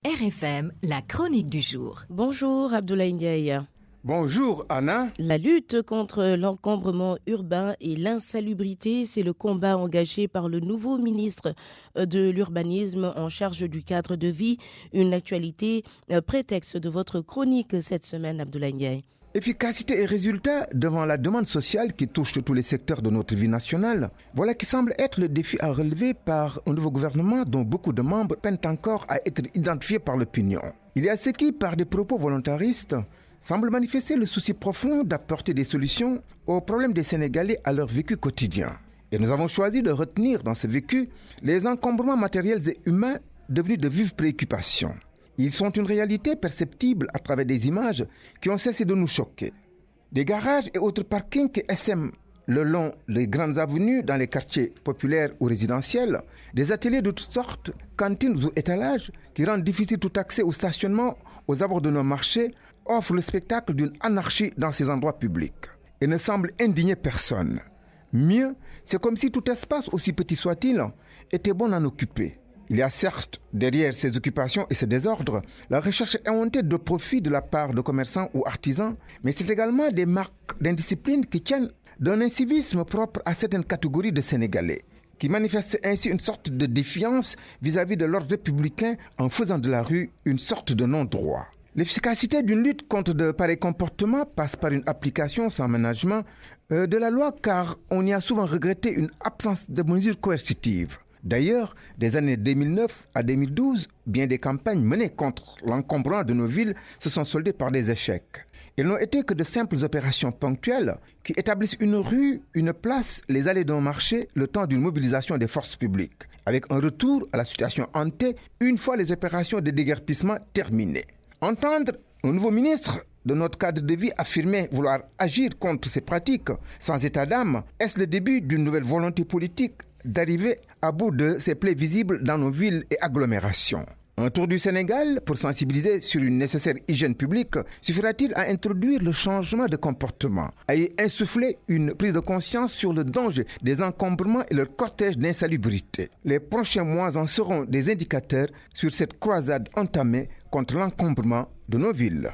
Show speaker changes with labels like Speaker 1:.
Speaker 1: RFM, la chronique du jour.
Speaker 2: Bonjour Abdoulaye Ndiaye.
Speaker 3: Bonjour Anna.
Speaker 2: La lutte contre l'encombrement urbain et l'insalubrité, c'est le combat engagé par le nouveau ministre de l'Urbanisme en charge du cadre de vie. Une actualité prétexte de votre chronique cette semaine, Abdoulaye Ndiaye.
Speaker 3: Efficacité et résultats devant la demande sociale qui touche tous les secteurs de notre vie nationale. Voilà qui semble être le défi à relever par un nouveau gouvernement dont beaucoup de membres peinent encore à être identifiés par l'opinion. Il y a ceux qui, par des propos volontaristes, semblent manifester le souci profond d'apporter des solutions aux problèmes des Sénégalais à leur vécu quotidien. Et nous avons choisi de retenir dans ce vécu les encombrements matériels et humains devenus de vives préoccupations. Ils sont une réalité perceptible à travers des images qui ont cessé de nous choquer. Des garages et autres parkings qui essaiment le long des grandes avenues dans les quartiers populaires ou résidentiels, des ateliers de toutes sortes, cantines ou étalages qui rendent difficile tout accès au stationnement aux abords de nos marchés, offrent le spectacle d'une anarchie dans ces endroits publics et ne semblent indigner personne. Mieux, c'est comme si tout espace, aussi petit soit-il, était bon à en occuper. Il y a certes, derrière ces occupations et ces désordres, la recherche éhontée de profit de la part de commerçants ou artisans, mais c'est également des marques d'indiscipline qui tiennent d'un incivisme propre à certaines catégories de Sénégalais, qui manifestent ainsi une sorte de défiance vis-à-vis de l'ordre républicain en faisant de la rue une sorte de non-droit. L'efficacité d'une lutte contre de pareils comportements passe par une application sans ménagement de la loi, car on y a souvent regretté une absence de mesures coercitives. D'ailleurs, des années 2009 à 2012, bien des campagnes menées contre l'encombrement de nos villes se sont soldées par des échecs. Ils n'ont été que de simples opérations ponctuelles qui établissent une rue, une place, les allées d'un marché, le temps d'une mobilisation des forces publiques, avec un retour à la situation hantée une fois les opérations de déguerpissement terminées. Entendre un nouveau ministre de notre cadre de vie affirmer vouloir agir contre ces pratiques sans état d'âme, est-ce le début d'une nouvelle volonté politique d'arriver à bout de ces plaies visibles dans nos villes et agglomérations? Un tour du Sénégal pour sensibiliser sur une nécessaire hygiène publique suffira-t-il à introduire le changement de comportement, à y insuffler une prise de conscience sur le danger des encombrements et leur cortège d'insalubrité? Les prochains mois en seront des indicateurs sur cette croisade entamée contre l'encombrement de nos villes.